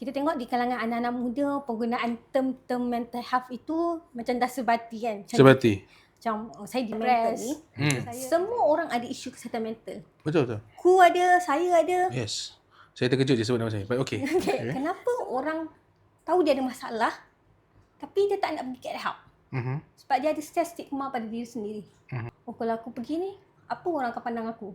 kita tengok di kalangan anak-anak muda penggunaan term-term mental health itu macam dah sebati kan. Sebati. Macam saya depressed ni. Semua orang ada isu kesihatan mental. Betul. Ku ada, saya ada. Yes. Saya terkejut je sebut nama saya. But okay. Okay. Kenapa orang tahu dia ada masalah tapi dia tak nak pergi get help? Sebab dia ada stress stigma pada diri sendiri. Oh, kalau aku pergi ni, apa orang akan pandang aku?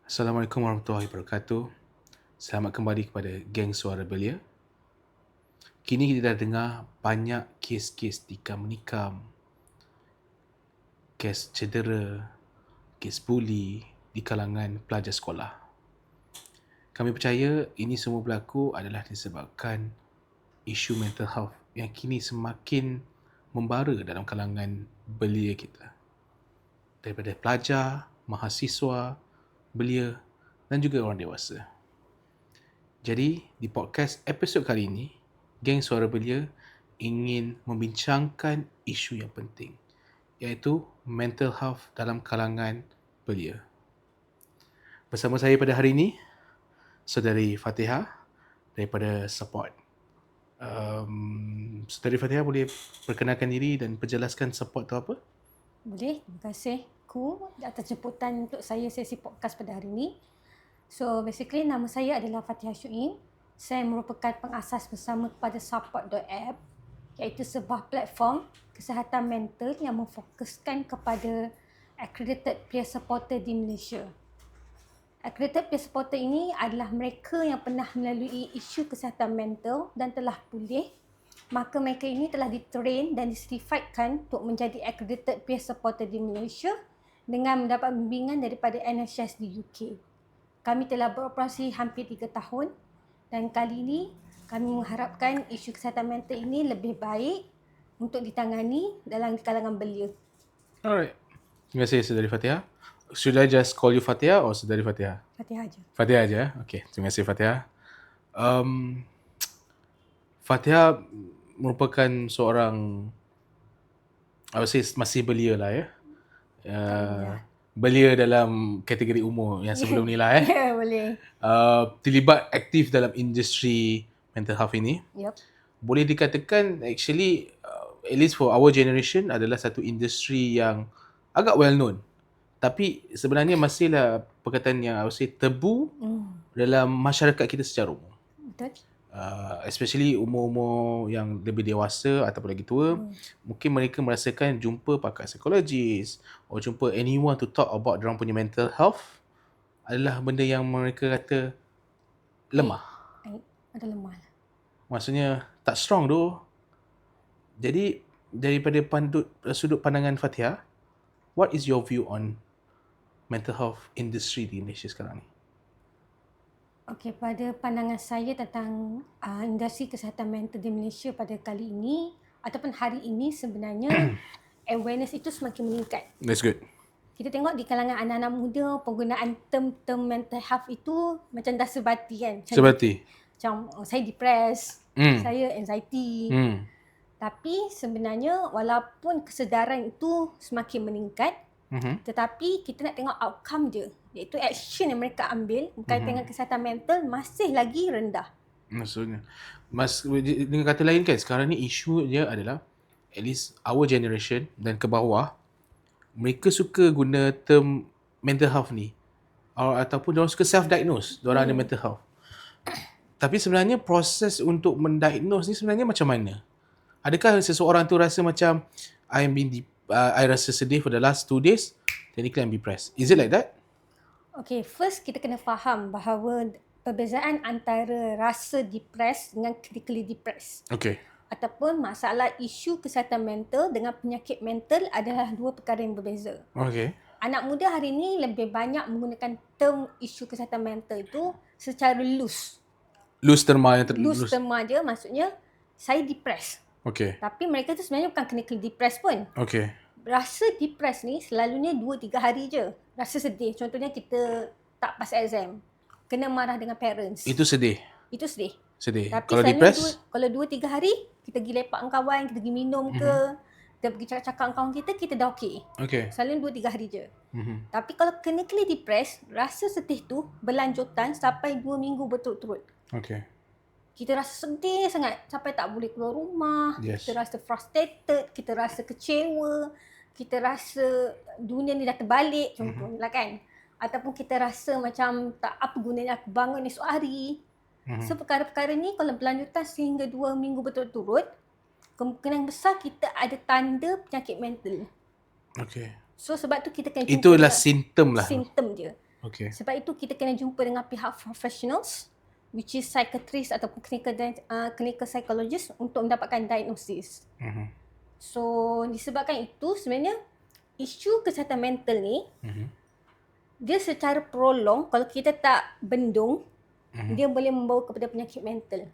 Assalamualaikum warahmatullahi wabarakatuh. Selamat kembali kepada Geng Suara Belia. Kini kita dah dengar banyak kes-kes tikam-menikam, kes cedera, kes buli di kalangan pelajar sekolah. Kami percaya ini semua berlaku adalah disebabkan isu mental health yang kini semakin membara dalam kalangan belia kita. Daripada pelajar, mahasiswa, belia dan juga orang dewasa. Jadi, di podcast episod kali ini, Geng Suara Belia ingin membincangkan isu yang penting, iaitu mental health dalam kalangan belia. Bersama saya pada hari ini, Saudari Fatihah daripada Support. Saudari Fatihah boleh perkenalkan diri dan perjelaskan Support tu apa? Boleh, terima kasih atas jemputan untuk saya sesi podcast pada hari ini. So basically nama saya adalah Fatihah Syuim. Saya merupakan pengasas bersama kepada Support.app, iaitu sebuah platform kesihatan mental yang memfokuskan kepada accredited peer supporter di Malaysia. Accredited peer supporter ini adalah mereka yang pernah melalui isu kesihatan mental dan telah pulih. Maka mereka ini telah ditrain dan disertifikatkan untuk menjadi accredited peer supporter di Malaysia dengan mendapat bimbingan daripada NHS di UK. Kami telah beroperasi hampir 3 tahun dan kali ini kami mengharapkan isu kesihatan mental ini lebih baik untuk ditangani dalam kalangan belia. Alright. Terima kasih Saudari Fatihah. Should I just call you Fatihah or Saudari Fatihah? Fatihah aja. Fatihah aja. Okay. Terima kasih Fatihah. Fatihah merupakan seorang, I would say masih belia lah ya. Belia dalam kategori umur yang sebelum ni lah Ya, boleh. Terlibat aktif dalam industri mental health ini. Yep. Boleh dikatakan actually at least for our generation adalah satu industri yang agak well known. Tapi sebenarnya masihlah perkataan yang I would say tebu dalam masyarakat kita secara umum. Betul. Especially umur-umur yang lebih dewasa ataupun lagi tua, mungkin mereka merasakan jumpa pakar psikologis atau jumpa anyone to talk about diorang punya mental health adalah benda yang mereka kata lemah. Ada lemah. Maksudnya tak strong tu. Jadi daripada sudut pandangan Fatihah, what is your view on mental health industry di Malaysia sekarang ni? Okey, pada pandangan saya tentang industri kesihatan mental di Malaysia pada kali ini ataupun hari ini sebenarnya awareness itu semakin meningkat. That's good. Kita tengok di kalangan anak-anak muda penggunaan term-term mental health itu macam dah sebati kan. Sebati. Macam saya depressed, saya anxiety. Tapi sebenarnya walaupun kesedaran itu semakin meningkat, tetapi kita nak tengok outcome dia, iaitu action yang mereka ambil berkaitan dengan kesihatan mental masih lagi rendah. Maksudnya dengan kata lain kan, sekarang ni isu dia adalah at least our generation dan ke bawah, mereka suka guna term mental health ni ataupun diorang suka self-diagnose diorang ada mental health. Tapi sebenarnya proses untuk mendiagnose ni sebenarnya macam mana? Adakah seseorang tu rasa macam I rasa sedih for the last 2 days, technically I'm depressed. Is it like that? Okay, first kita kena faham bahawa perbezaan antara rasa depressed dengan critically depressed. Okay. Ataupun masalah isu kesihatan mental dengan penyakit mental adalah dua perkara yang berbeza. Okay. Anak muda hari ini lebih banyak menggunakan term isu kesihatan mental itu secara loose. Loose terma je, maksudnya saya depressed. Okay. Tapi mereka tu sebenarnya bukan clinically depressed pun. Okay. Rasa depressed ni selalunya 2-3 hari je. Rasa sedih. Contohnya kita tak pass exam. Kena marah dengan parents. Itu sedih. Itu sedih. Sedih. Tapi kalau depressed? Kalau 2-3 hari, kita pergi lepak dengan kawan, kita pergi minum ke, kita pergi cakap-cakap dengan kawan kita dah okey. Okay. Selalu 2-3 hari je. Mhm. Tapi kalau clinically depressed, rasa sedih tu berlanjutan sampai 2 minggu berturut-turut. Okay. Kita rasa sedih sangat sampai tak boleh keluar rumah, Yes. kita rasa frustrated, kita rasa kecewa, kita rasa dunia ni dah terbalik contohnya lah kan. Ataupun kita rasa macam tak apa gunanya aku bangun esok hari. So perkara-perkara ni kalau berlanjutan sehingga 2 minggu berturut-turut, kemungkinan besar kita ada tanda penyakit mental. Okay. So sebab tu kita kena jumpa Itulah dengan simptom lah. simptom je. Okay. Sebab itu kita kena jumpa dengan pihak professionals, which is psychiatrist ataupun clinical psychologist untuk mendapatkan diagnosis. So disebabkan itu sebenarnya isu kesihatan mental ni dia secara prolong kalau kita tak bendung, dia boleh membawa kepada penyakit mental.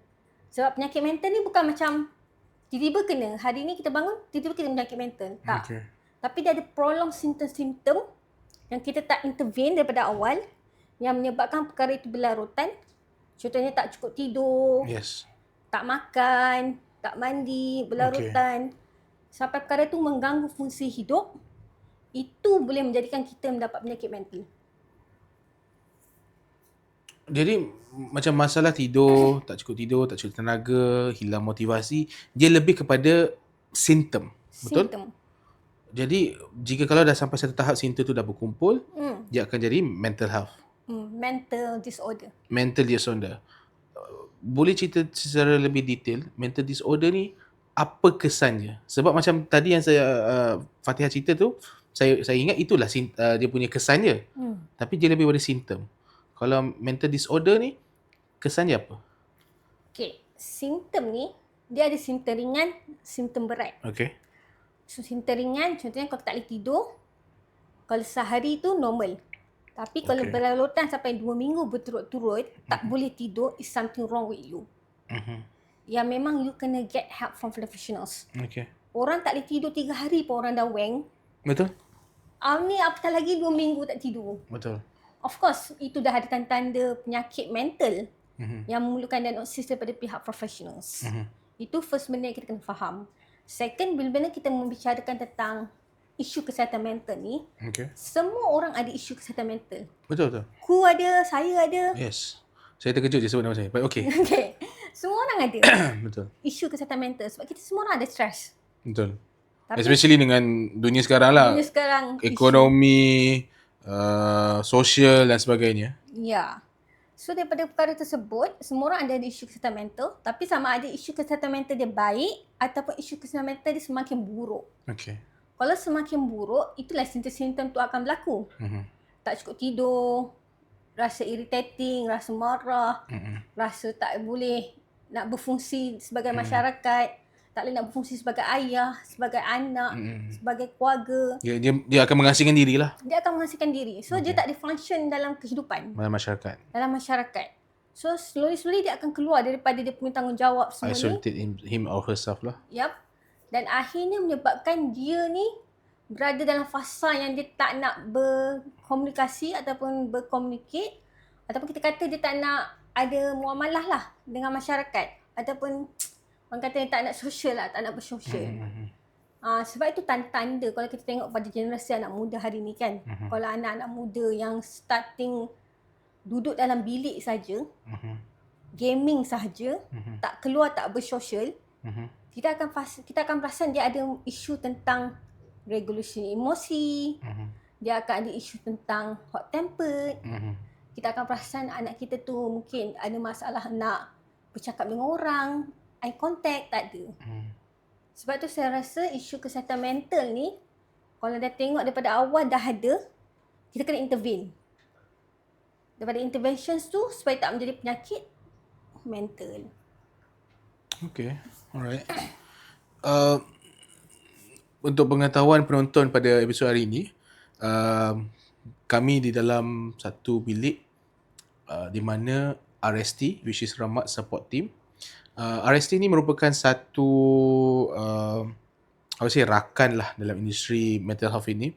Sebab penyakit mental ni bukan macam tiba-tiba kena, hari ni kita bangun tiba-tiba kena penyakit mental. Tak. Okay. Tapi dia ada prolong simptom-simptom yang kita tak intervene daripada awal yang menyebabkan perkara itu berlarutan. Contohnya tak cukup tidur, Yes. tak makan, tak mandi, berlarutan. Sampai perkara itu mengganggu fungsi hidup, itu boleh menjadikan kita mendapat penyakit mental. Jadi macam masalah tidur, tak cukup tenaga, hilang motivasi, dia lebih kepada simptom. Betul? Simptom. Jadi jika kalau dah sampai satu tahap simptom tu dah berkumpul, dia akan jadi mental health, Mental disorder. mental disorder. Boleh cerita secara lebih detail mental disorder ni apa kesannya? Sebab macam tadi yang saya Fatihah cerita tu, saya ingat itulah dia punya kesan dia. Tapi dia lebih pada simptom. Kalau mental disorder ni kesannya apa? Okay, simptom ni dia ada simptom ringan, simptom berat. Okay. So simptom ringan contohnya kalau tak boleh tidur, kalau sehari tu normal. Tapi kalau berlarutan sampai 2 minggu berturut-turut tak boleh tidur, is something wrong with you. Yang memang you kena get help from professionals. Okay. Orang tak boleh tidur 3 hari pun orang dah weng. Betul? Ni apatah lagi 2 minggu tak tidur. Betul. Of course, itu dah ada tanda-tanda penyakit mental yang memerlukan diagnosis daripada pihak professionals. Itu first benda yang kita kena faham. Second, bila-bila kita membicarakan tentang isu kesihatan mental ni, semua orang ada isu kesihatan mental. Betul. Ku ada, saya ada. Yes. Saya terkejut je sebut nama saya. But okay. Okay. Semua orang ada Betul. isu kesihatan mental sebab kita semua orang ada stress. Betul. Tapi Especially dengan dunia sekarang lah. dunia sekarang Ekonomi, sosial dan sebagainya. Ya. So daripada perkara tersebut, semua orang ada isu kesihatan mental, tapi sama ada isu kesihatan mental dia baik ataupun isu kesihatan mental dia semakin buruk. Okay. Kalau semakin buruk, itulah simptom-simptom tu akan berlaku. Tak cukup tidur, rasa irritating, rasa marah, rasa tak boleh nak berfungsi sebagai masyarakat, tak boleh nak berfungsi sebagai ayah, sebagai anak, sebagai keluarga. Dia akan mengasingkan diri lah Dia akan menghasilkan diri. So dia tak ada function dalam kehidupan, dalam masyarakat. dalam masyarakat. So slowly dia akan keluar daripada dia punya tanggungjawab semua ni. Isolated him or herself lah. Yup. Dan akhirnya menyebabkan dia ni berada dalam fasa yang dia tak nak berkomunikasi ataupun berkomunicate, ataupun kita kata dia tak nak ada muamalah lah dengan masyarakat, ataupun orang kata dia tak nak sosial lah, tak nak bersosial. Sebab itu tanda-tanda kalau kita tengok pada generasi anak muda hari ni kan. Kalau anak-anak muda yang starting duduk dalam bilik saja, gaming sahaja, tak keluar, tak bersosial, kita akan perasan dia ada isu tentang regulation emosi, dia akan ada isu tentang hot tempered. Kita akan perasan anak kita tu mungkin ada masalah nak bercakap dengan orang, eye contact tak ada. Sebab tu saya rasa isu kesihatan mental ni kalau dah tengok daripada awal dah ada, kita kena intervene. Daripada interventions tu supaya tak menjadi penyakit mental. Okay. Alright. Untuk pengetahuan penonton pada episod hari ini, kami di dalam satu bilik di mana RST, which is Rahmat Support Team. RST ni merupakan satu rakan lah dalam industri mental health ini,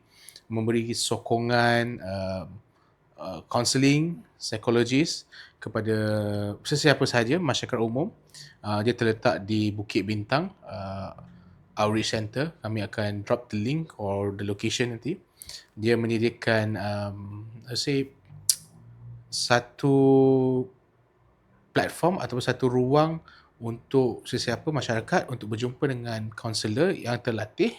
memberi sokongan counselling, psikologis kepada sesiapa sahaja, masyarakat umum Dia terletak di Bukit Bintang Outreach Center. Kami akan drop the link or the location nanti. Dia menyediakan let's say satu platform ataupun satu ruang untuk sesiapa masyarakat untuk berjumpa dengan kaunselor yang terlatih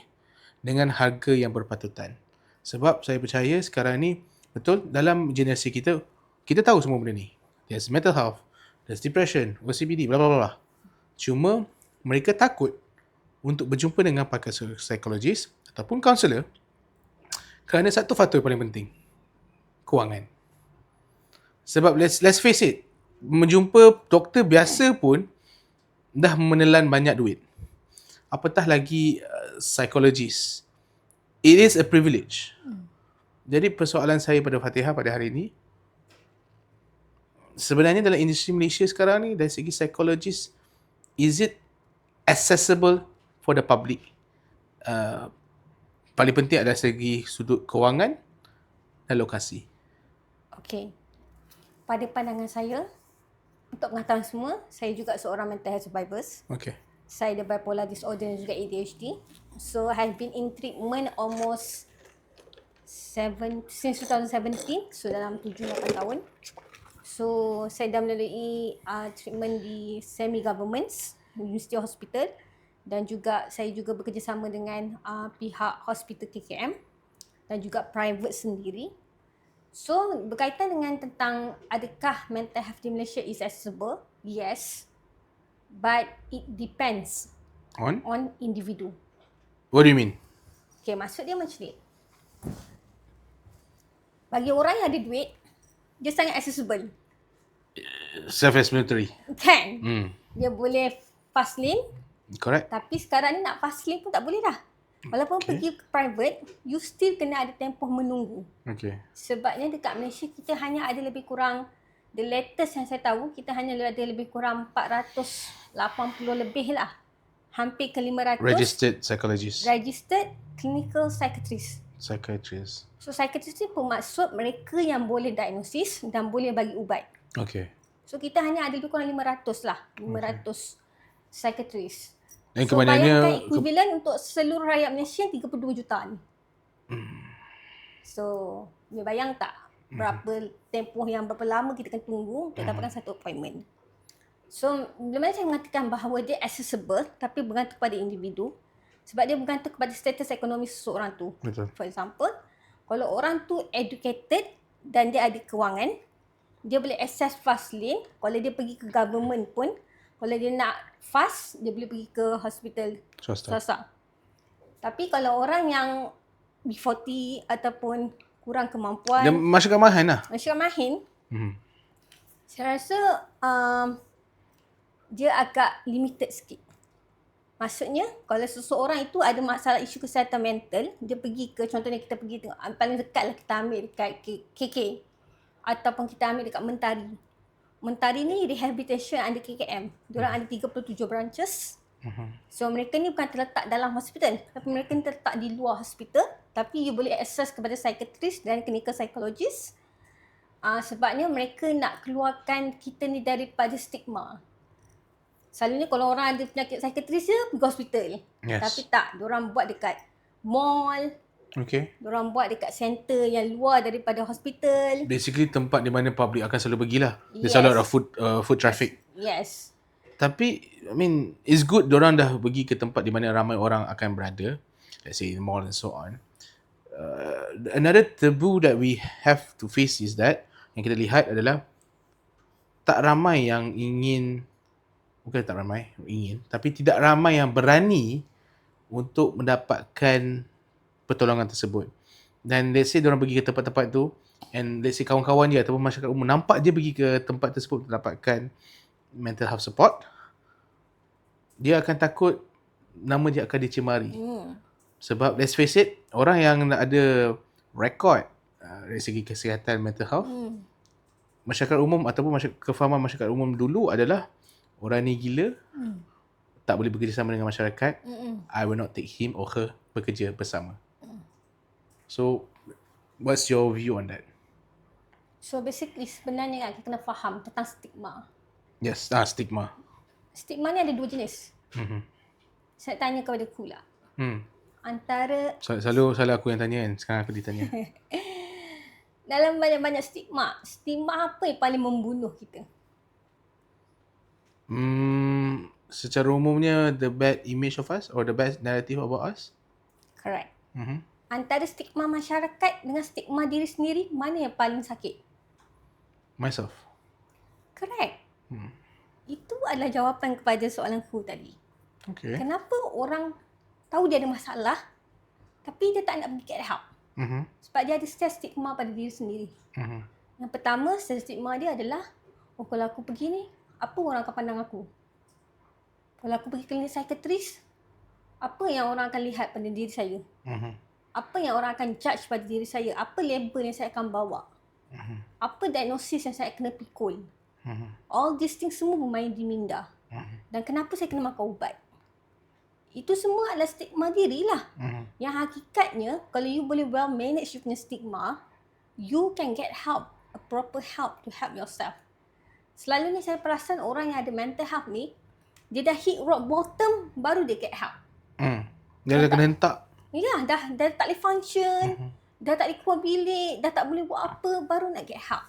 dengan harga yang berpatutan. Sebab saya percaya sekarang ni, betul, dalam generasi kita, kita tahu semua benda ni. There's mental health, there's depression, OCPD, bla bla bla. Cuma mereka takut untuk berjumpa dengan pakar psikologis ataupun kaunselor kerana satu faktor yang paling penting, kewangan. Sebab let's face it, menjumpa doktor biasa pun dah menelan banyak duit. Apatah lagi psikologis. It is a privilege. Jadi persoalan saya pada Fatihah pada hari ini, sebenarnya dalam industri Malaysia sekarang ni, dari segi psikologis, is it accessible for the public? Paling penting adalah segi sudut kewangan dan lokasi. Okay. Pada pandangan saya, untuk pengetahuan semua, saya juga seorang mental health survivors. Okay. Saya ada bipolar disorder dan juga ADHD. So, I have been in treatment almost since 2017. So, dalam 7-8 tahun. So, saya dah melalui treatment di semi-governments, University Hospital. Dan juga, saya juga bekerjasama dengan pihak Hospital KKM. Dan juga private sendiri. So, berkaitan dengan tentang adakah mental health di Malaysia is accessible? Yes. But it depends on individu. What do you mean? Okay, maksud dia macam ni. Bagi orang yang ada duit, dia sangat accessible. Self-explanatory. Kan? Dia boleh fast lane. Correct. Tapi sekarang ni nak fast lane pun tak boleh dah. Walaupun pergi ke private, you still kena ada tempoh menunggu. Okay. Sebabnya dekat Malaysia kita hanya ada lebih kurang, the latest yang saya tahu, kita hanya ada lebih kurang 480 lebih lah. Hampir ke 500. Registered psychologist. Registered clinical psychiatrist. Psychiatrist. So psychiatrist ni bermaksud mereka yang boleh diagnosis dan boleh bagi ubat. Okay. So kita hanya ada lebih kurang 500 lah. 500 psychiatrist. Dan So kebanyakannya bayangkan equivalent untuk seluruh rakyat Malaysia 32 jutaan. So, you bayang tak berapa tempoh yang berapa lama kita akan tunggu untuk dapatkan satu appointment. So, bila mana saya mengatakan bahawa dia accessible tapi bergantung kepada individu. Sebab dia bergantung kepada status ekonomi seseorang tu. Betul. For example, kalau orang tu educated dan dia ada kewangan, dia boleh access fast lane. Kalau dia pergi ke government pun, kalau dia nak fast, dia boleh pergi ke hospital swasta. Tapi kalau orang yang B40 ataupun kurang kemampuan, dan masyarakat mahan lah. masyarakat mahin, saya rasa dia agak limited sikit. Maksudnya, kalau seseorang itu ada masalah isu kesihatan mental, dia pergi ke, contohnya kita pergi tengok, paling dekat lah kita ambil dekat KK. Ataupun kita ambil dekat Mentari. Mentari ni rehabilitation under KKM. Diorang ada 37 branches. So mereka ni bukan terletak dalam hospital, tapi mereka ni terletak di luar hospital. Tapi you boleh access kepada psychiatrist dan clinical psychologist. Sebabnya mereka nak keluarkan kita ni daripada stigma. Selalunya kalau orang ada penyakit psychiatrist je pergi hospital. Yes. Tapi tak, diorang buat dekat mall. Okay. Diorang buat dekat center yang luar daripada hospital. Basically tempat di mana public akan selalu pergilah. There's Yes. a lot of foot traffic. Yes. Tapi, I mean, it's good diorang dah pergi ke tempat di mana ramai orang akan berada. Let's say mall and so on. Another taboo that we have to face is that, yang kita lihat adalah tak ramai yang ingin, bukan tak ramai ingin, tapi tidak ramai yang berani untuk mendapatkan pertolongan tersebut. Dan let's say diorang pergi ke tempat-tempat tu, and let's say kawan-kawan dia ataupun masyarakat umum nampak dia pergi ke tempat tersebut untuk dapatkan mental health support, dia akan takut nama dia akan dicemari. Sebab let's face it, orang yang ada rekod dari segi kesihatan mental health, masyarakat umum ataupun kefahaman masyarakat umum dulu adalah orang ni gila, tak boleh bekerjasama dengan masyarakat, I will not take him or her bekerja bersama. So, what's your view on that? So basically sebenarnya kita kena faham tentang stigma. Yes, stigma. Stigma ni ada dua jenis. Mhm. Saya tanya kepada Ku lah. Antara Selalu aku yang tanya kan. Sekarang aku ditanya. dalam banyak-banyak stigma apa yang paling membunuh kita? Secara umumnya, the bad image of us or the bad narrative about us. Correct. Mhm. Antara stigma masyarakat dengan stigma diri sendiri, mana yang paling sakit? Myself. Correct. Itu adalah jawapan kepada soalan Ku tadi. Okay. Kenapa orang tahu dia ada masalah tapi dia tak nak pergi get help? Sebab dia ada stigma pada diri sendiri. Yang pertama, stigma dia adalah, kalau aku pergi ni, apa orang akan pandang aku? Kalau aku pergi klinik psikiatris, apa yang orang akan lihat pada diri saya? Apa yang orang akan judge pada diri saya? Apa label yang saya akan bawa? Apa diagnosis yang saya kena pikul? All these things semua bermain di minda. Dan kenapa saya kena makan ubat? Itu semua adalah stigma diri lah. Yang hakikatnya, kalau you boleh well manage you punya stigma, you can get help, a proper help to help yourself. Selalunya saya perasan orang yang ada mental health ni, dia dah hit rock bottom, baru dia get help. Dia dah kena hentak. Ya, dah tak boleh function, dah tak boleh keluar bilik, dah tak boleh buat apa, baru nak get help.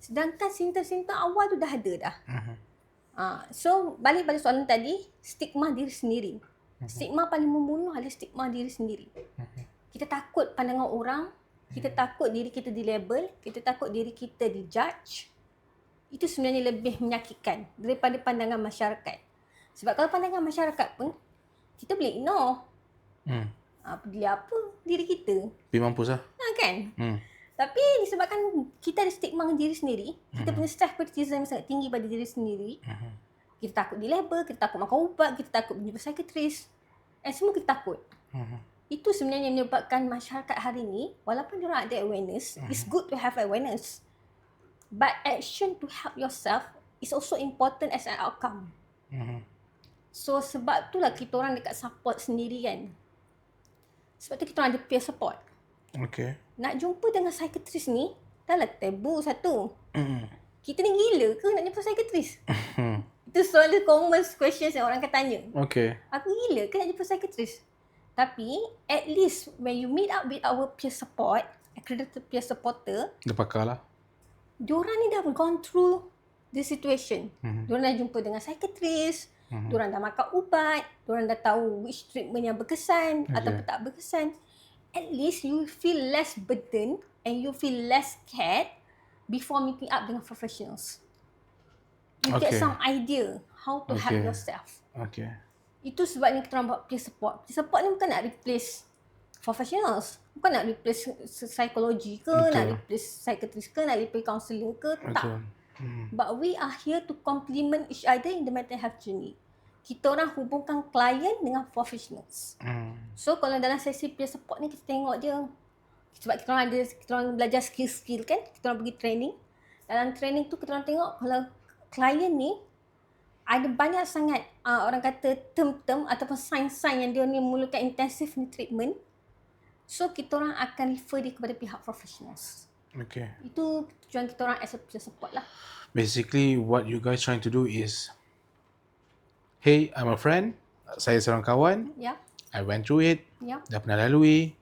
Sedangkan simptom-simptom awal tu dah ada dah. So, balik pada soalan tadi, stigma diri sendiri. Stigma paling membunuh adalah stigma diri sendiri. Kita takut pandangan orang, kita takut diri kita dilabel, kita takut diri kita dijudge. Itu sebenarnya lebih menyakitkan daripada pandangan masyarakat. Sebab kalau pandangan masyarakat pun, kita boleh ignore. Peduli apa diri kita? Pergi mampus lah. Kan? Tapi disebabkan kita ada stigma diri sendiri, kita punya self-criticism sangat tinggi pada diri sendiri. Kita takut dilabel, kita takut makan ubat, kita takut jumpa psikiatris. Semua kita takut. Itu sebenarnya menyebabkan masyarakat hari ni, walaupun diorang ada awareness, it's good to have awareness. But action to help yourself is also important as an outcome. So sebab itulah kita orang dekat support sendiri kan. Sebab tu kita orang ada peer support. Okay. Nak jumpa dengan psikiatris ni, dah lah tabu satu. Kita ni gila ke nak jumpa psikiatris? Itu soalan common questions yang orang akan tanya. Okay. Aku gila ke nak jumpa psikiatris? Tapi, at least when you meet up with our peer support, accredited peer supporter, Dia pakar lah. diorang ni dah gone through the situation. Diorang dah jumpa dengan psikiatris, diorang dah makan ubat, diorang dah tahu which treatment yang berkesan ataupun tak berkesan. At least you feel less burden and you feel less scared before meeting up dengan professionals. You get some idea how to help yourself. Okay. Itu sebabnya kita orang buat peer support. Peer support ni bukan nak replace professionals. Bukan nak replace psikologi ke, nak replace psikiatris ke, nak replace counselor ke. Tak. But we are here to complement each other in the mental health journey. Kita orang hubungkan klien dengan professionals. So kalau dalam sesi peer support ni kita tengok dia, sebab kita orang belajar skill-skill kan, kita orang pergi training. Dalam training tu kita orang tengok kalau klien ni ada banyak sangat orang kata term-term ataupun sign-sign yang dia ni memerlukan intensive treatment. So kita orang akan refer dia kepada pihak professionals. Okay. Itu tujuan kita orang as a peer support lah. Basically, what you guys trying to do is, hey, I'm a friend. Saya seorang kawan. Ya. I went through it. Ya. Dah pernah lalui.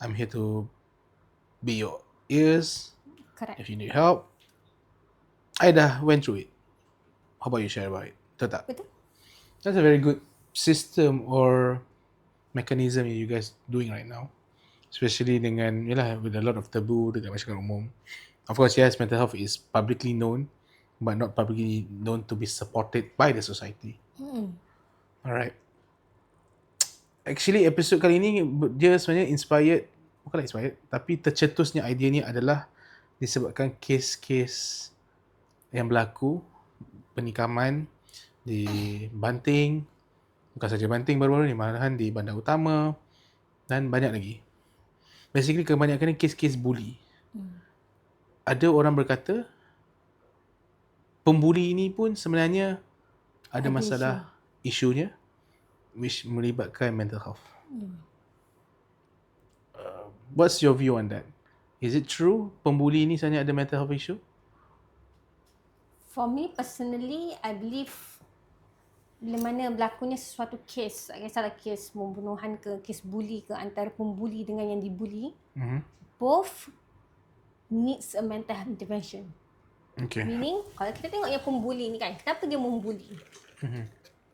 I'm here to be your ears. Correct. If you need help. I dah went through it. How about you share about it? Betul tak? Betul. That's a very good system or mechanism that you guys doing right now. Especially dengan, yalah, with a lot of taboo dekat masyarakat umum. Of course, yes, mental health is publicly known, but not publicly known to be supported by the society. Alright. Actually, episode kali ni, dia sebenarnya inspired, bukanlah inspired, tapi tercetusnya idea ni adalah disebabkan kes-kes yang berlaku, penikaman di Banting, bukan saja Banting baru-baru ni, malahan di Bandar Utama dan banyak lagi. Basically kebanyakan kes-kes bully. Ada orang berkata pembuli ini pun sebenarnya ada masalah isunya which melibatkan mental health. What's your view on that? Is it true pembuli ini sebenarnya ada mental health issue? For me personally, I believe bila mana berlakunya sesuatu kes, tak kisahlah kes pembunuhan ke, kes bully ke, antara pembuli dengan yang dibuli, both needs a mental health intervention. Okay. Meaning, kalau kita tengok yang pembuli ni kan, kenapa dia membuli?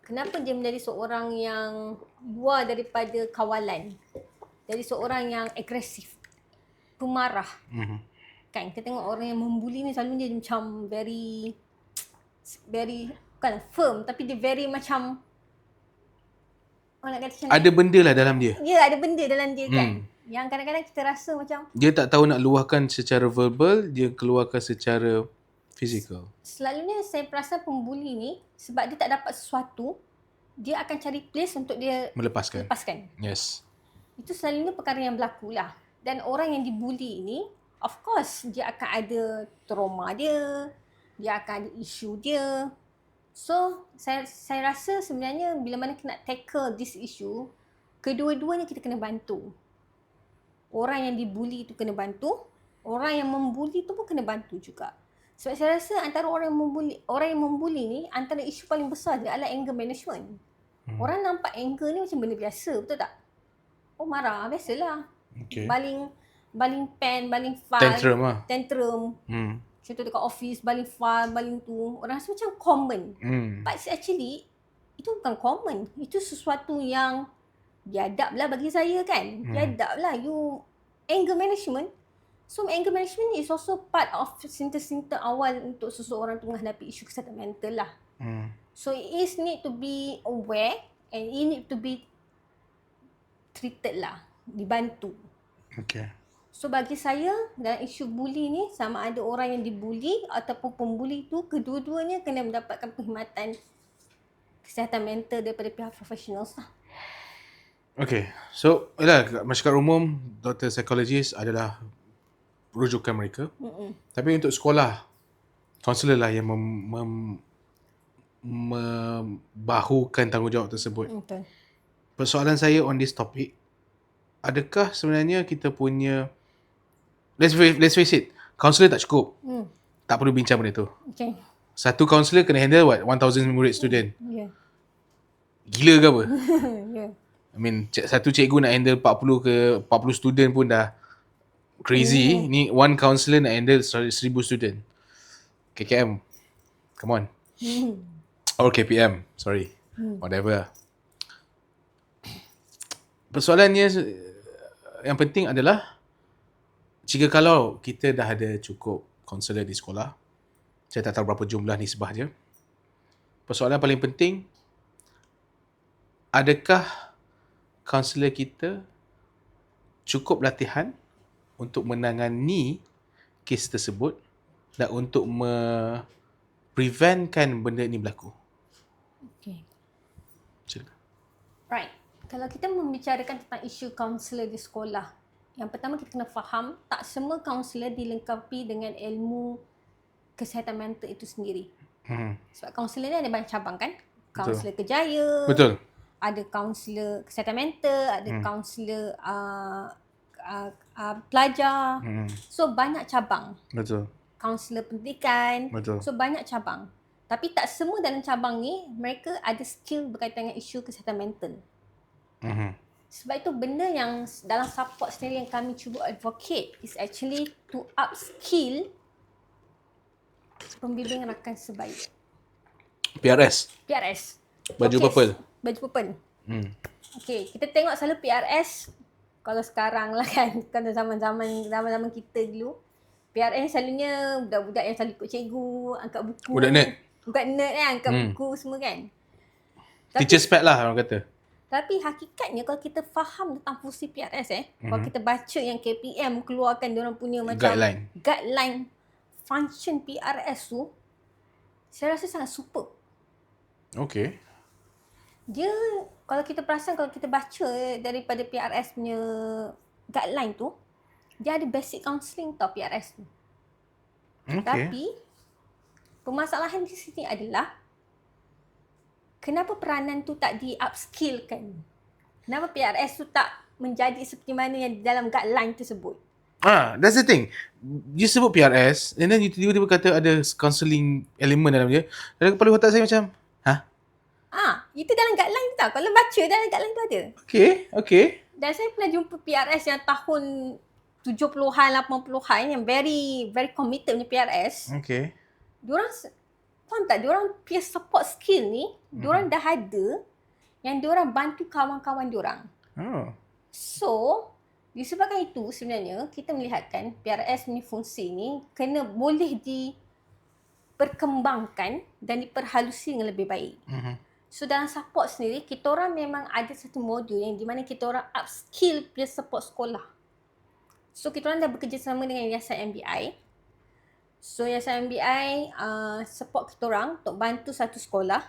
Kenapa dia menjadi seorang yang luar daripada kawalan? Jadi seorang yang agresif, pemarah. Kan, kita tengok orang yang membuli ni selalu dia macam very bukanlah firm, tapi dia very macam, orang nak kata macam Ada benda lah dalam dia. ya, ada benda dalam dia kan. Yang kadang-kadang kita rasa macam Dia tak tahu nak luahkan secara verbal, dia keluarkan secara fizikal. selalunya saya perasan pembuli ni, sebab dia tak dapat sesuatu, dia akan cari place untuk dia Melepaskan. Yes. Itu selalunya perkara yang berlaku lah. Dan orang yang dibuli ni, of course, dia akan ada trauma dia akan ada isu dia. So, saya rasa sebenarnya bila mana kita nak tackle this issue, kedua-duanya kita kena bantu. Orang yang dibuli tu kena bantu, orang yang membuli tu pun kena bantu juga. Sebab saya rasa antara orang yang membuli ni, antara isu paling besar dia adalah anger management. Orang nampak anger ni macam benda biasa, betul tak? Oh, marah, biasalah. Okay. Baling pen, baling file. Tantrum. Contoh dekat office, baling file, baling tu. Orang rasa macam common. But actually, itu bukan common. Itu sesuatu yang biadab lah bagi saya kan. Biadab lah. You anger management. So anger management is also part of sinter-sinter awal untuk seseorang tu menghadapi isu kesihatan mental lah. So it is need to be aware and it need to be treated lah. Dibantu. Okay. So bagi saya dalam isu bully ni, sama ada orang yang dibuli ataupun pembuli tu, kedua-duanya kena mendapatkan perkhidmatan kesihatan mental daripada pihak profesional lah. Okay. So, masyarakat umum, doktor psikologis adalah rujukan mereka. Tapi untuk sekolah, kaunselor lah yang membahukan tanggungjawab tersebut. Betul. Persoalan saya on this topic, adakah sebenarnya kita punya, let's face it, kaunselor tak cukup. Tak perlu bincang benda tu. Okay. Satu kaunselor kena handle 1,000 murid student. Yeah. Gila ke apa? Yeah. I mean, satu cikgu nak handle 40 ke 40 student pun dah crazy. Ni one counselor nak handle 1,000 student. KKM. Come on. Or KPM. Sorry. Whatever. Persoalannya yang penting adalah jika kalau kita dah ada cukup kaunselor di sekolah, saya tak tahu berapa jumlah nisbah dia. Persoalan paling penting, adakah kaunselor kita cukup latihan untuk menangani kes tersebut dan untuk preventkan benda ini berlaku? Okay. Silakan. Right. Kalau kita membicarakan tentang isu kaunselor di sekolah, yang pertama kita kena faham tak semua kaunselor dilengkapi dengan ilmu kesihatan mental itu sendiri. Sebab kaunselor ni ada banyak cabang kan? Kaunselor kerjaya. Betul. Ada kaunselor kesihatan mental, ada kaunselor pelajar. So banyak cabang. Betul. Kaunselor pendidikan. Betul. So banyak cabang. Tapi tak semua dalam cabang ni mereka ada skill berkaitan dengan isu kesihatan mental. Sebab itu benda yang dalam support sendiri yang kami cuba advocate is actually to upskill pembimbing rakan sebaik. PRS. Baju purple. Baju purple. Okay, kita tengok selalu PRS kalau sekarang lah kan, kalau zaman-zaman kita dulu, PRS selalunya budak-budak yang selalu ikut cikgu, angkat buku. Budak nerd kan, angkat buku semua kan. Teacher's pet lah orang kata. Tapi hakikatnya kalau kita faham tentang fungsi PRS kalau kita baca yang KPM keluarkan diorang punya macam guideline function PRS tu, saya rasa sangat super. Okay. Dia kalau kita perasan, kalau kita baca daripada PRS punya guideline tu, dia ada basic counselling tau PRS tu. Okay. Tapi permasalahan di sini adalah kenapa peranan tu tak di-upskillkan? Kenapa PRS tu tak menjadi seperti mana yang dalam guideline tersebut? That's the thing. You sebut PRS and then you tiba-tiba kata ada counselling element dalam dia. Dalam kepala otak saya macam, Itu dalam guideline tau. Kalau baca dalam guideline tu ada. Okay. Dan saya pernah jumpa PRS yang tahun 70-an, 80-an yang very very committed punya PRS. Okay. Diorang faham tak? Diorang peer support skill ni, diorang dah ada yang diorang bantu kawan-kawan diorang. Oh. So, disebabkan itu sebenarnya kita melihatkan PRS punya fungsi ni kena boleh diperkembangkan dan diperhalusi dengan lebih baik. So dalam support sendiri, kita orang memang ada satu modul yang di mana kita orang upskill peer support sekolah. So kita orang dah bekerjasama dengan Yayasan MBI. So Yayasan MBI support kita orang untuk bantu satu sekolah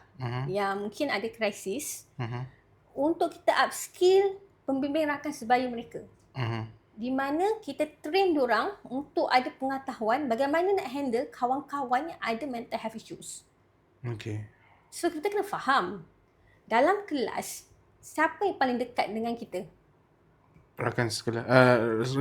yang mungkin ada krisis untuk kita upskill pembimbing rakan sebaya mereka. Di mana kita train diorang untuk ada pengetahuan bagaimana nak handle kawan-kawan yang ada mental health issues. Okay. So kita kena faham dalam kelas siapa yang paling dekat dengan kita. Rakan sekelas.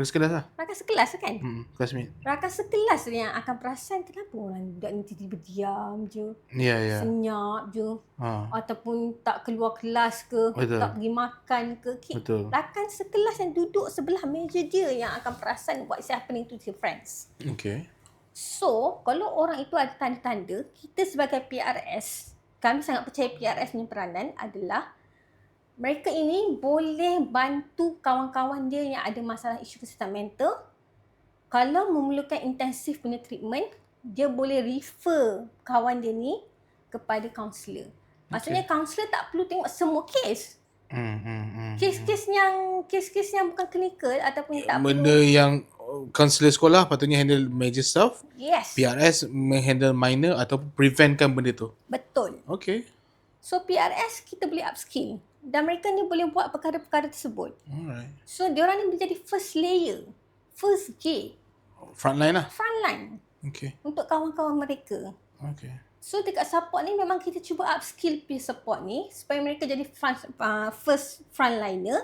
Sekelas lah. Rakan sekelas kan? Classmate. Rakan sekelas yang akan perasan kenapa orang budak ni tiba-tiba diam je. Ya. Senyap je. Ataupun tak keluar kelas ke. Betul. Tak pergi makan ke. Betul. Rakan sekelas yang duduk sebelah meja dia yang akan perasan what's happening to their friends. Okay. So, kalau orang itu ada tanda-tanda, kita sebagai PRS, kami sangat percaya PRS punya peranan adalah mereka ini boleh bantu kawan-kawan dia yang ada masalah isu kesihatan mental. Kalau memerlukan intensif punya treatment, dia boleh refer kawan dia ni kepada kaunselor. Maksudnya kaunselor tak perlu tengok semua kes. Kes-kes yang bukan klinikal ataupun tak benda perlu. yang kaunselor sekolah patutnya handle major stuff. Yes. PRS menghandle minor atau preventkan benda tu. Betul. Okay. So PRS kita boleh upskill dan mereka ni boleh buat perkara-perkara tersebut. Alright. So diorang ni menjadi first layer, first gate, Frontline lah. frontline Okay. untuk kawan-kawan mereka. Okay. So dekat support ni memang kita cuba upskill peer support ni supaya mereka jadi first frontliner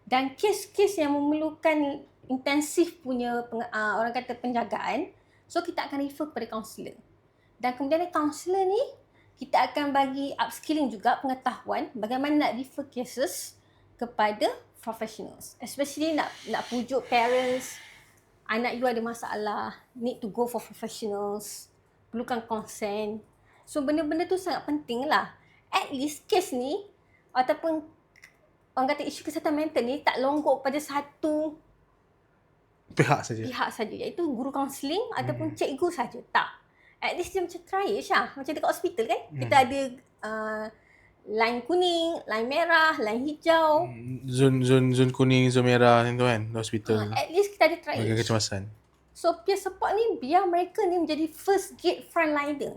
dan kes-kes yang memerlukan intensif punya orang kata penjagaan, so kita akan refer kepada kaunselor. Dan kemudian kaunselor ni kita akan bagi upskilling juga pengetahuan bagaimana nak refer cases kepada professionals. Especially nak pujuk parents, anak you ada masalah, need to go for professionals, perlukan consent. So benda-benda tu sangat penting lah. At least kes ni ataupun orang kata isu kesihatan mental ni tak longgok pada satu Pihak saja. iaitu guru kaunseling ataupun cikgu saja. Tak. At least dia macam triage lah. Macam dekat hospital kan. Kita ada line kuning, line merah, line hijau. Zon kuning, zon merah tu kan, hospital. At least kita ada triage. Bagi kecemasan. So peer support ni biar mereka ni menjadi first gate frontliner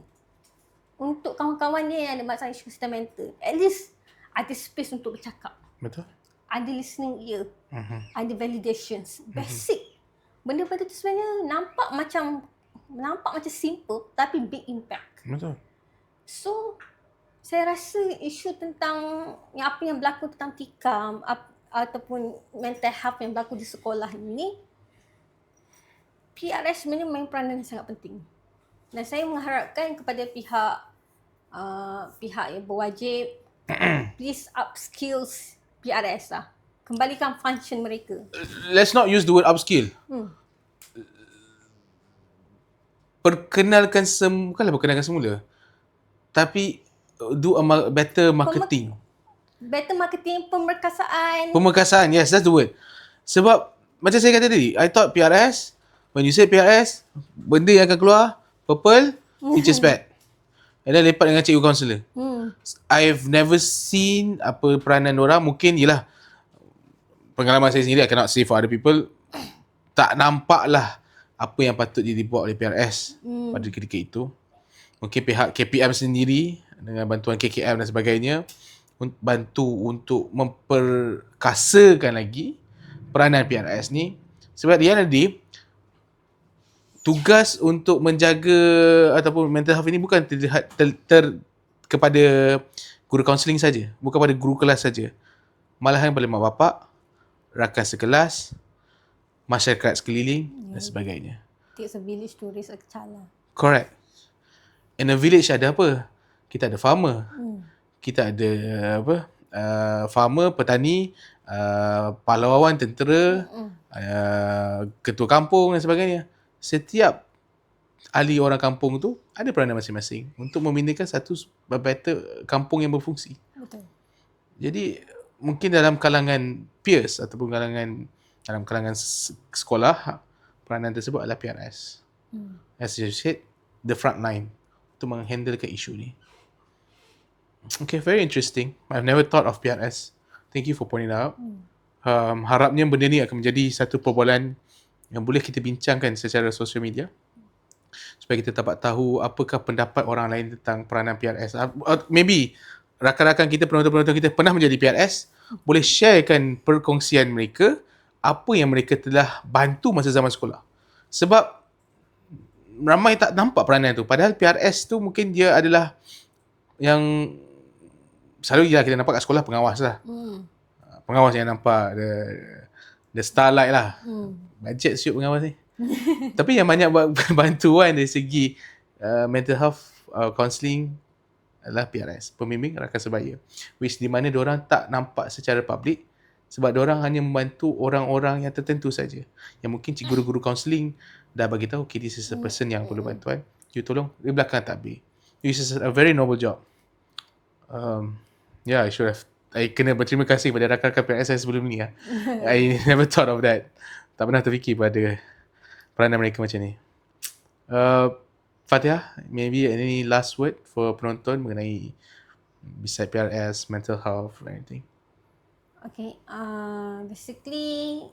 untuk kawan-kawan dia yang ada masalah isu kesihatan mental. At least ada space untuk bercakap. Betul. Ada listening ear. Ada validations. Basic. Benda-benda tu sebenarnya nampak macam simple tapi big impact. Betul. So, saya rasa isu tentang apa yang berlaku tentang tikam ataupun mental health yang berlaku di sekolah ini, PRS sebenarnya main peranan yang sangat penting. Dan saya mengharapkan kepada pihak yang berwajib, please upskills PRS lah. Kembalikan function mereka. Let's not use the word upskill. Bukanlah perkenalkan semula. Tapi do a better marketing. Better marketing, pemerkasaan. Pemerkasaan, yes, that's the word. Sebab macam saya kata tadi, I thought PRS, when you say PRS, benda yang akan keluar, purple, teacher's pet. And then lepak dengan cikgu counselor. I've never seen apa peranan orang. Mungkin yelah, pengalaman saya sendiri, I cannot say for other people, tak nampak lah apa yang patut dibuat oleh PRS pada ketika itu. Mungkin pihak KPM sendiri dengan bantuan KKM dan sebagainya bantu untuk memperkasakan lagi peranan PRS ni. Sebab di end of the day, tugas untuk menjaga ataupun mental health ini bukan terlihat kepada guru kaunseling saja, bukan pada guru kelas saja. Malahan pada mak bapak, rakan sekelas, masyarakat sekeliling dan sebagainya. Takes a village to raise a child lah. Correct. In a village ada apa? Kita ada farmer. kita ada farmer, petani, pahlawan, tentera, ketua kampung dan sebagainya. Setiap ahli orang kampung tu ada peranan masing-masing untuk membinakan satu better kampung yang berfungsi. Betul. Jadi mungkin dalam kalangan peers ataupun dalam kalangan sekolah, peranan tersebut adalah PRS. As you said, the front line untuk menghandlekan isu ni. Okay, very interesting. I've never thought of PRS. Thank you for pointing it out. Harapnya benda ni akan menjadi satu perbualan yang boleh kita bincangkan secara social media supaya kita dapat tahu apakah pendapat orang lain tentang peranan PRS. Maybe rakan-rakan kita, penonton-penonton kita pernah menjadi PRS, boleh sharekan perkongsian mereka apa yang mereka telah bantu masa zaman sekolah. Sebab ramai tak nampak peranan tu. Padahal PRS tu mungkin dia adalah yang selalu kita nampak kat sekolah pengawas lah. Pengawas yang nampak the starlight lah. Bajet siut pengawas ni. Tapi yang banyak buat bantuan dari segi mental health counselling adalah PRS, pembimbing rakan sebaya, which di mana diorang tak nampak secara public sebab diorang hanya membantu orang-orang yang tertentu saja. Yang mungkin guru-guru counselling dah bagi tahu, okay, this is a person yang perlu bantuan, you tolong, di belakang takbir. This is a very noble job. Yeah, I kena berterima kasih kepada rakan-rakan PRS saya sebelum ni lah. I never thought of that. Tak pernah terfikir pada peranan mereka macam ni. Fatihah, maybe any last word for penonton mengenai beside PRS, mental health or anything? Okay, basically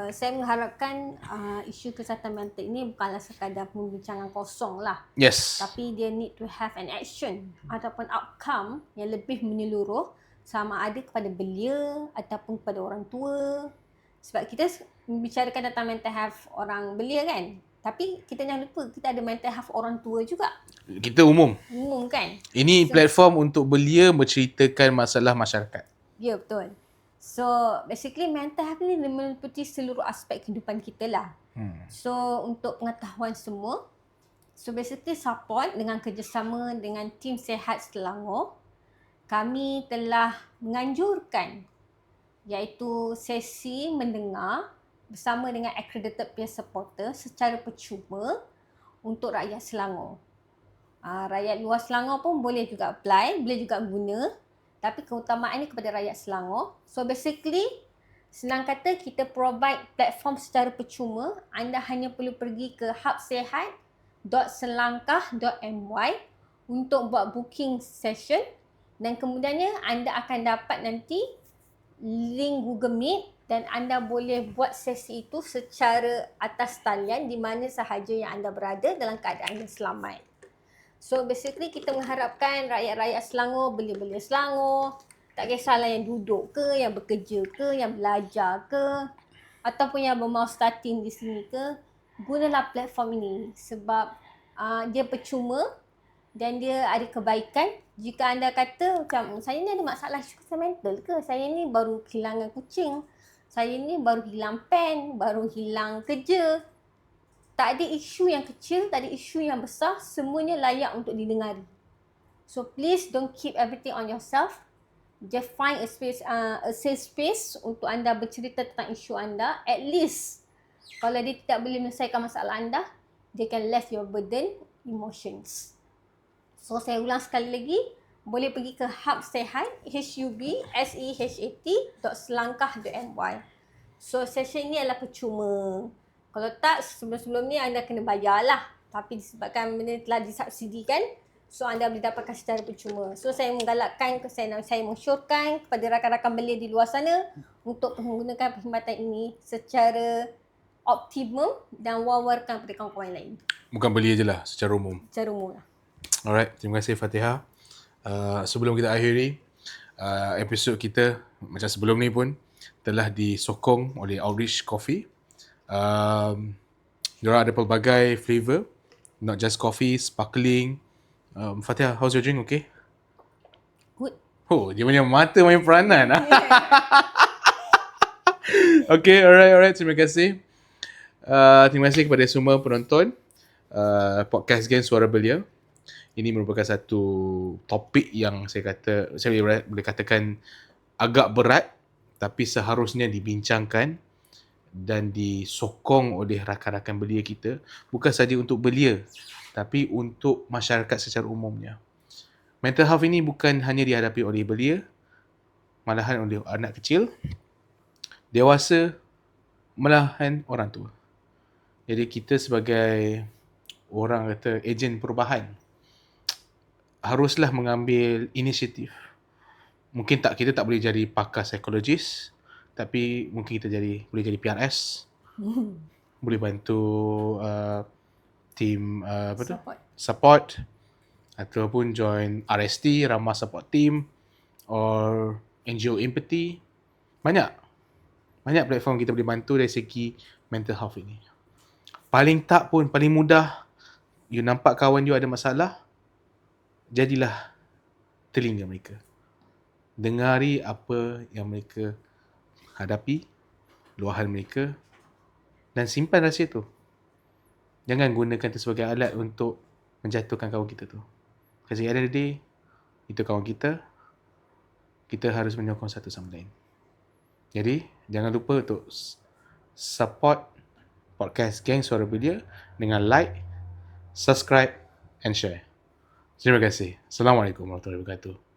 saya mengharapkan isu kesihatan mental ini bukanlah sekadar pembincangan kosong lah. Yes. Tapi dia need to have an action ataupun outcome yang lebih menyeluruh, sama ada kepada belia ataupun kepada orang tua. Sebab kita membicarakan tentang mental health orang belia kan, tapi kita jangan lupa kita ada mental health orang tua juga. Kita umum kan. Ini platform untuk belia menceritakan masalah masyarakat. Ya, betul. So basically mental health ni meliputi seluruh aspek kehidupan kita lah. So untuk pengetahuan semua, so basically support dengan kerjasama dengan tim Sihat Selangor, kami telah menganjurkan iaitu sesi mendengar bersama dengan accredited peer supporter secara percuma untuk rakyat Selangor. Rakyat luar Selangor pun boleh juga apply, boleh juga guna, tapi keutamaan ni kepada rakyat Selangor. So basically, senang kata kita provide platform secara percuma. Anda hanya perlu pergi ke hubsehat.selangkah.my untuk buat booking session, dan kemudiannya anda akan dapat nanti link Google Meet dan anda boleh buat sesi itu secara atas talian di mana sahaja yang anda berada dalam keadaan yang selamat. So basically kita mengharapkan rakyat-rakyat Selangor, belia-belia Selangor, tak kisahlah yang duduk ke, yang bekerja ke, yang belajar ke, ataupun yang bermahu starting di sini ke, gunalah platform ini sebab dia percuma dan dia ada kebaikan. Jika anda kata macam saya ni ada masalah mental ke, saya ni baru kehilangan kucing, saya ni baru hilang pen, baru hilang kerja. Tak ada isu yang kecil, tak ada isu yang besar, semuanya layak untuk didengari. So please don't keep everything on yourself. Just find a space, a safe space untuk anda bercerita tentang isu anda. At least kalau dia tidak boleh menyelesaikan masalah anda, they can lift your burden, emotions. So saya ulang sekali lagi, boleh pergi ke Hub Sehat, hubsehat.selangkah.my. So session ni adalah percuma. Kalau tak, sebelum-sebelum ni anda kena bayar lah. Tapi disebabkan benda telah disubsidikan, so anda boleh dapatkan secara percuma. So saya menggalakkan, saya mensyorkan kepada rakan-rakan belia di luar sana untuk menggunakan perkhidmatan ini secara optimum dan wawarkan kepada kawan-kawan lain. Bukan belia je lah, secara umum. Secara umum lah. Alright, terima kasih Fatihah. Sebelum kita akhiri, episod kita macam sebelum ni pun telah disokong oleh Outreach Coffee. Diorang ada pelbagai flavor, not just coffee, sparkling. Fatihah, how's your drink? Okay? Good. Oh, dia punya mata main peranan. Okay, alright. Terima kasih. Terima kasih kepada semua penonton podcast Game Suara Belia. ini merupakan satu topik yang saya boleh katakan agak berat, tapi seharusnya dibincangkan dan disokong oleh rakan-rakan belia kita, bukan saja untuk belia tapi untuk masyarakat secara umumnya. Mental health ini bukan hanya dihadapi oleh belia, malahan oleh anak kecil, dewasa, malahan orang tua. Jadi kita sebagai orang kata ejen perubahan haruslah mengambil inisiatif. Mungkin kita tak boleh jadi pakar psikologis, tapi mungkin kita boleh jadi PRS, boleh bantu team support, ataupun join RST, Ramah Support Team, or NGO Empathy. Banyak platform kita boleh bantu dari segi mental health ini. Paling mudah, you nampak kawan you ada masalah, jadilah telinga mereka. Dengari apa yang mereka hadapi, luahan mereka, dan simpan rahsia tu. Jangan gunakan itu sebagai alat untuk menjatuhkan kawan kita tu. Kasi ada day, itu kawan kita, kita harus menyokong satu sama lain. Jadi, jangan lupa untuk support podcast Geng Suara Belia dengan like, subscribe and share. Terima kasih. Assalamualaikum warahmatullahi wabarakatuh.